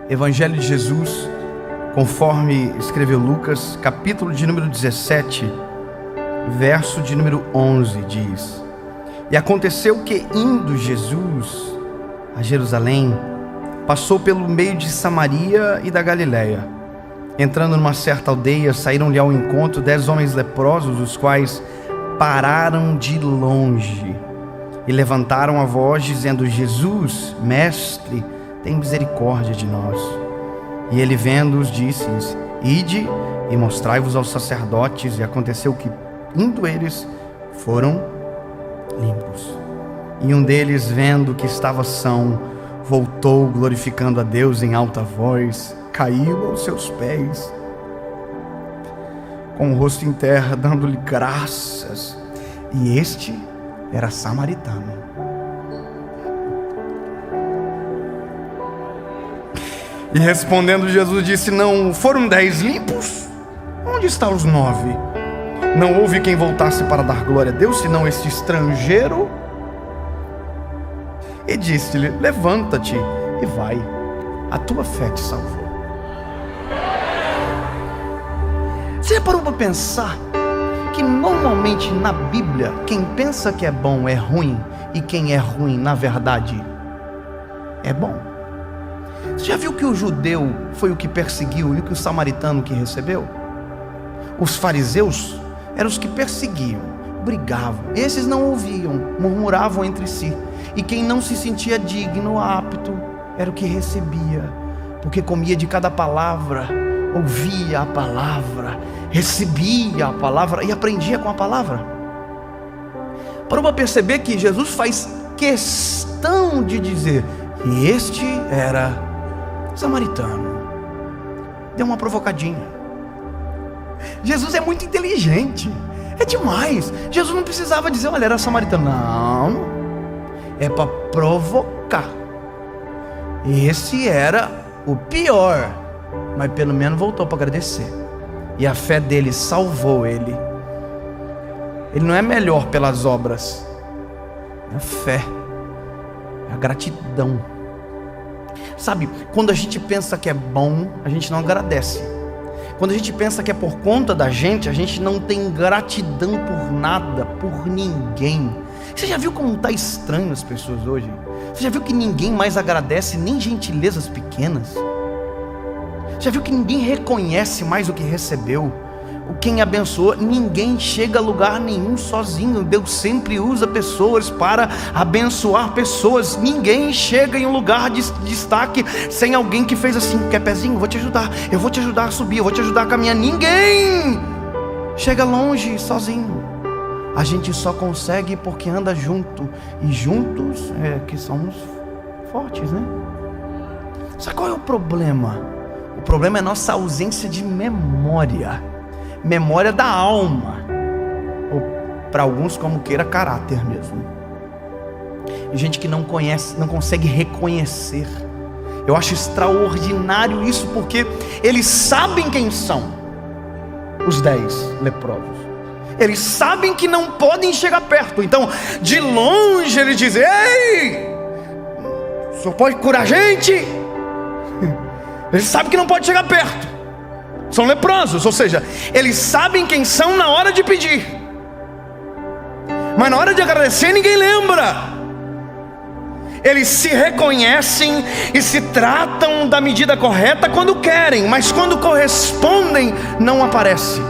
Evangelho de Jesus, conforme escreveu Lucas, capítulo de número 17, verso de número 11, diz: E aconteceu que, indo Jesus a Jerusalém, passou pelo meio de Samaria e da Galiléia. Entrando numa certa aldeia, saíram-lhe ao encontro 10 homens leprosos, os quais pararam de longe e levantaram a voz, dizendo: Jesus, mestre, tem misericórdia de nós. E ele, vendo-os, disse-lhes: Ide e mostrai-vos aos sacerdotes. E aconteceu que, indo eles, foram limpos. E um deles, vendo que estava são, voltou glorificando a Deus em alta voz, caiu aos seus pés, com o rosto em terra, dando-lhe graças. E este era samaritano. E respondendo Jesus disse: Não foram 10 limpos? Onde estão os 9? Não houve quem voltasse para dar glória a Deus, senão este estrangeiro? E disse-lhe: Levanta-te e vai, a tua fé te salvou. Você parou para pensar que normalmente na Bíblia, quem pensa que é bom é ruim, e quem é ruim, na verdade, é bom? Você já viu que o judeu foi o que perseguiu e o que o samaritano que recebeu? Os fariseus eram os que perseguiam, brigavam. Esses não ouviam, murmuravam entre si. E quem não se sentia digno, apto, era o que recebia, porque comia de cada palavra, ouvia a palavra, recebia a palavra e aprendia com a palavra. Parou para perceber que Jesus faz questão de dizer: e este era samaritano. Deu uma provocadinha. Jesus é muito inteligente, é demais. Jesus não precisava dizer: olha, era samaritano. Não, é para provocar. Esse era o pior, mas pelo menos voltou para agradecer. E a fé dele salvou ele. Ele não é melhor pelas obras, é a fé, é a gratidão. Sabe, quando a gente pensa que é bom, a gente não agradece. Quando a gente pensa que é por conta da gente, a gente não tem gratidão por nada, por ninguém. Você já viu como está estranho as pessoas hoje? Você já viu que ninguém mais agradece nem gentilezas pequenas? Já viu que ninguém reconhece mais o que recebeu? Quem abençoou? Ninguém chega a lugar nenhum sozinho. Deus sempre usa pessoas para abençoar pessoas. Ninguém chega em um lugar de destaque sem alguém que fez assim: quer pezinho? Vou te ajudar, eu vou te ajudar a subir, eu vou te ajudar a caminhar. Ninguém chega longe sozinho. A gente só consegue porque anda junto. E juntos é que somos fortes, né? Sabe qual é o problema? O problema é nossa ausência de memória. Memória da alma, ou para alguns, como queira, caráter mesmo. E gente que não conhece, não consegue reconhecer. Eu acho extraordinário isso, porque eles sabem quem são os 10 leprosos. Eles sabem que não podem chegar perto. Então, de longe eles dizem: ei, o senhor pode curar a gente? Eles sabem que não pode chegar perto. São leprosos, ou seja, eles sabem quem são na hora de pedir, mas na hora de agradecer ninguém lembra. Eles se reconhecem e se tratam da medida correta quando querem, mas quando correspondem não aparece.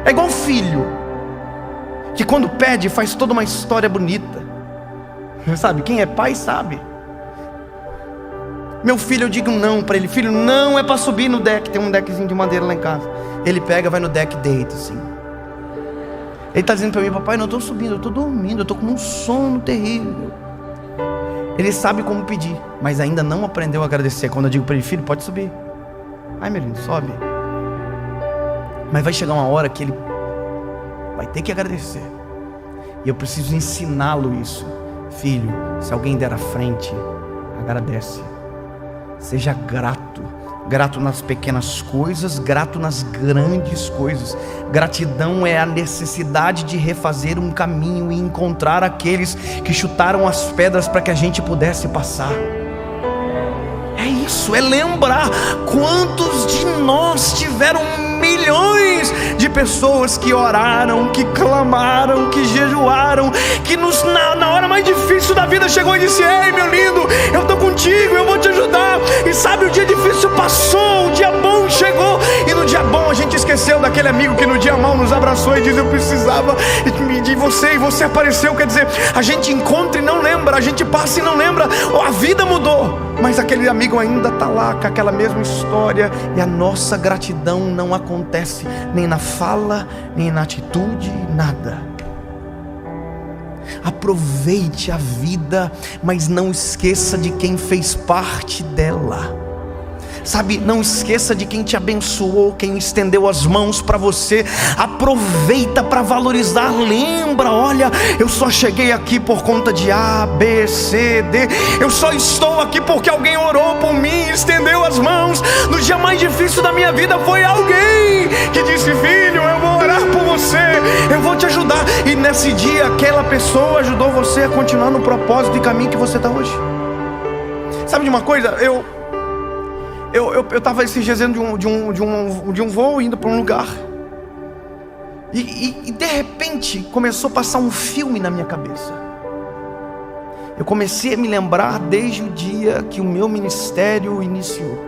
É igual filho que quando pede faz toda uma história bonita. Sabe, quem é pai sabe. Meu filho, eu digo não para ele: filho, não é para subir no deck. Tem um deckzinho de madeira lá em casa. Ele pega, vai no deck, deita assim. Ele está dizendo para mim: papai, não estou subindo, eu estou dormindo, eu estou com um sono terrível. Ele sabe como pedir, mas ainda não aprendeu a agradecer. Quando eu digo para ele: filho, pode subir. Ai, meu lindo, sobe. Mas vai chegar uma hora que ele vai ter que agradecer. E eu preciso ensiná-lo isso. Filho, se alguém der à frente, agradece. Seja grato. Grato nas pequenas coisas, grato nas grandes coisas. Gratidão é a necessidade de refazer um caminho e encontrar aqueles que chutaram as pedras para que a gente pudesse passar. É isso, é lembrar quantos de nós tiveram milhões de pessoas que oraram, que clamaram, que jejuaram, que na hora mais difícil da vida chegou e disse: ei, meu lindo, eu estou contigo, eu vou te ajudar. E sabe, o dia difícil passou, o dia bom chegou, e no dia bom a gente esqueceu daquele amigo que no dia mau nos abraçou e disse: eu precisava de você, e você apareceu. Quer dizer, a gente encontra e não lembra, a gente passa e não lembra, a vida mudou, mas aquele amigo ainda está lá com aquela mesma história, e a nossa gratidão não acontece nem na fala, nem na atitude, nada. Aproveite a vida, mas não esqueça de quem fez parte dela. Sabe, não esqueça de quem te abençoou, quem estendeu as mãos para você. Aproveita para valorizar. Lembra, olha, eu só cheguei aqui por conta de A, B, C, D. Eu só estou aqui porque alguém orou por mim, estendeu as mãos. No dia mais difícil da minha vida foi alguém que disse: filho, eu vou orar por você, eu vou te ajudar. E nesse dia aquela pessoa ajudou você a continuar no propósito e caminho que você está hoje. Sabe de uma coisa? Eu estava esses dias dentro de um voo, indo para um lugar, e de repente começou a passar um filme na minha cabeça. Eu comecei a me lembrar desde o dia que o meu ministério iniciou,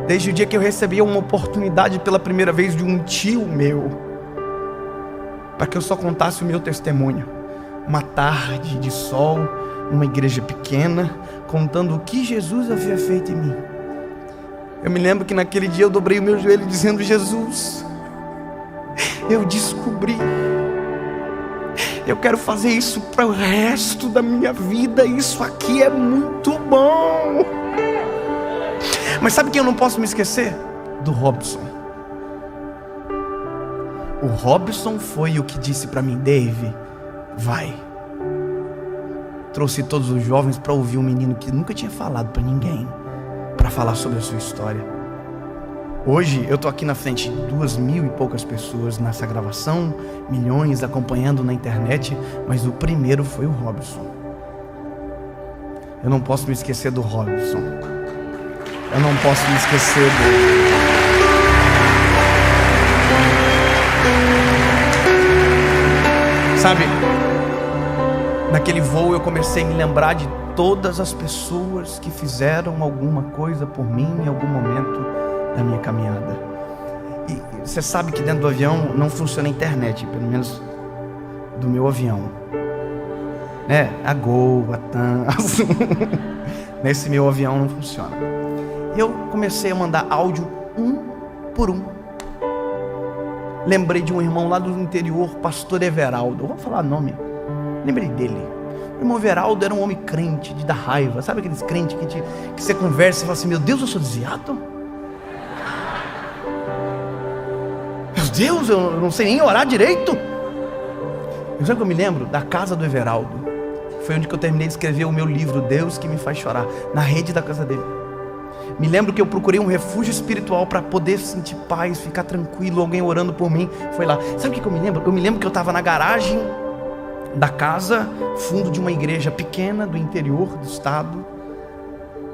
desde o dia que eu recebi uma oportunidade pela primeira vez de um tio meu, para que eu só contasse o meu testemunho. Uma tarde de sol, numa igreja pequena, contando o que Jesus havia feito em mim. Eu me lembro que naquele dia eu dobrei o meu joelho dizendo: Jesus, eu descobri, eu quero fazer isso para o resto da minha vida, isso aqui é muito bom. Mas sabe quem eu não posso me esquecer? Do Robson. O Robson foi o que disse para mim: Dave, vai. Trouxe todos os jovens para ouvir um menino que nunca tinha falado para ninguém, para falar sobre a sua história. Hoje eu estou aqui na frente de 2.000 e poucas pessoas nessa gravação, milhões acompanhando na internet, mas o primeiro foi o Robson. Eu não posso me esquecer do Robson. Eu não posso me esquecer dele. Sabe, naquele voo eu comecei a me lembrar de todas as pessoas que fizeram alguma coisa por mim em algum momento da minha caminhada. E você sabe que dentro do avião não funciona a internet, pelo menos do meu avião, né? A Gol, a TAM, nesse meu avião não funciona. Eu comecei a mandar áudio um por um. Lembrei de um irmão lá do interior, pastor Everaldo. Eu vou falar nome. Lembrei dele. O irmão Everaldo era um homem crente, de dar raiva. Sabe aqueles crentes que você conversa e fala assim: meu Deus, eu sou desviado? Meu Deus, eu não sei nem orar direito. Eu sabe que eu me lembro? Da casa do Everaldo. Foi onde que eu terminei de escrever o meu livro, Deus que me faz chorar, na rede da casa dele. Me lembro que eu procurei um refúgio espiritual para poder sentir paz, ficar tranquilo, alguém orando por mim. Foi lá. Sabe o que eu me lembro? Eu me lembro que eu estava na garagem da casa, fundo de uma igreja pequena do interior do estado,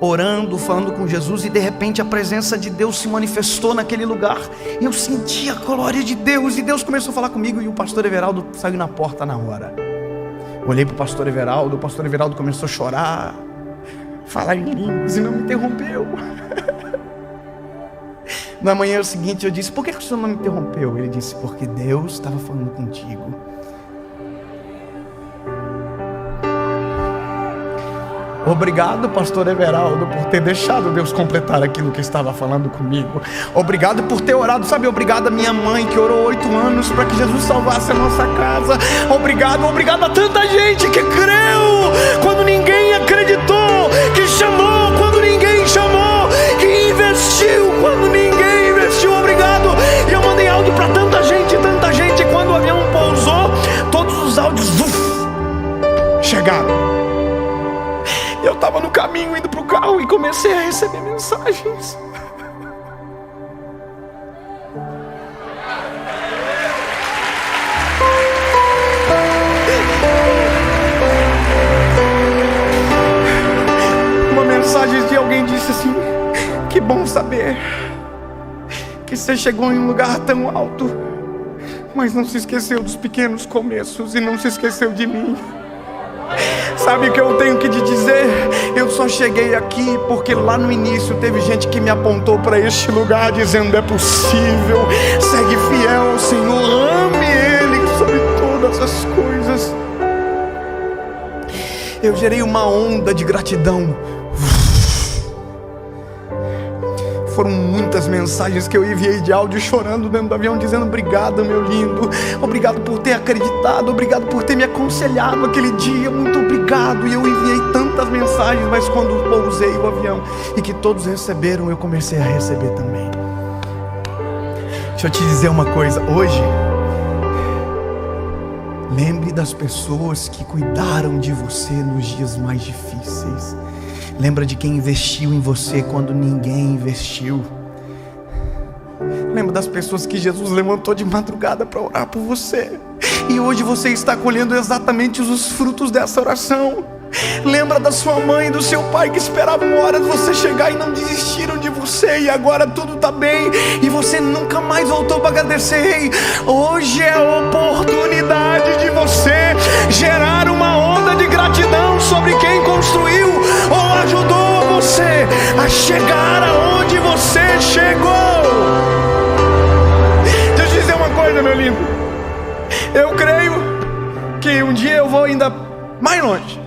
orando, falando com Jesus, e de repente a presença de Deus se manifestou naquele lugar. Eu senti a glória de Deus, e Deus começou a falar comigo, e o pastor Everaldo saiu na porta na hora. Olhei para o pastor Everaldo começou a chorar, falar em línguas e não me interrompeu. Na manhã seguinte eu disse: por que o senhor não me interrompeu? Ele disse: porque Deus estava falando contigo. Obrigado, pastor Everaldo, por ter deixado Deus completar aquilo que estava falando comigo. Obrigado por ter orado, sabe? Obrigado a minha mãe que orou 8 anos para que Jesus salvasse a nossa casa. Obrigado a tanta gente que creu quando ninguém acreditou, que chamou quando ninguém chamou, que investiu quando ninguém investiu. Obrigado. E eu mandei áudio para tanta gente. Quando o avião pousou, todos os áudios chegaram. Eu estava no caminho indo para o carro e comecei a receber mensagens. Uma mensagem mensagens e alguém disse assim: que bom saber que você chegou em um lugar tão alto, mas não se esqueceu dos pequenos começos e não se esqueceu de mim. Sabe o que eu tenho que te dizer? Eu só cheguei aqui porque lá no início teve gente que me apontou para este lugar dizendo: é possível, segue fiel ao Senhor, ame Ele sobre todas as coisas. Eu gerei uma onda de gratidão. Foram muitas mensagens que eu enviei de áudio chorando dentro do avião, dizendo: obrigado, meu lindo, obrigado por ter acreditado, obrigado por ter me aconselhado aquele dia, muito obrigado. E eu enviei tantas mensagens, mas quando pousei o avião e que todos receberam, eu comecei a receber também. Deixa eu te dizer uma coisa, hoje, lembre das pessoas que cuidaram de você nos dias mais difíceis. Lembra de quem investiu em você quando ninguém investiu. Lembra das pessoas que Jesus levantou de madrugada para orar por você. E hoje você está colhendo exatamente os frutos dessa oração. Lembra da sua mãe e do seu pai que esperavam horas você chegar e não desistiram de você. E agora tudo está bem e você nunca mais voltou para agradecer. Ei, hoje é a oportunidade de você gerar uma onda de gratidão sobre quem construiu ou ajudou você a chegar aonde você chegou. Deixa eu te dizer uma coisa, meu lindo. Eu creio que um dia eu vou ainda mais longe.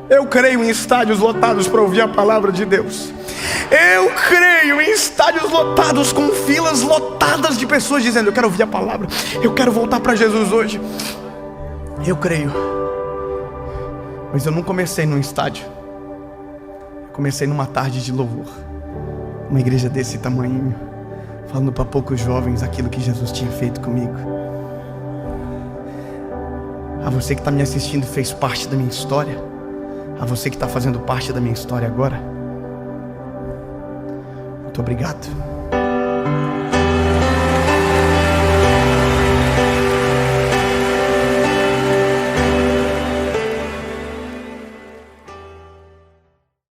Eu creio em estádios lotados para ouvir a palavra de Deus. Eu creio em estádios lotados, com filas lotadas de pessoas dizendo: eu quero ouvir a palavra, eu quero voltar para Jesus hoje. Eu creio. Mas eu não comecei num estádio. Eu comecei numa tarde de louvor. Uma igreja desse tamanho, falando para poucos jovens aquilo que Jesus tinha feito comigo. A você que está me assistindo fez parte da minha história. A você que está fazendo parte da minha história agora, muito obrigado.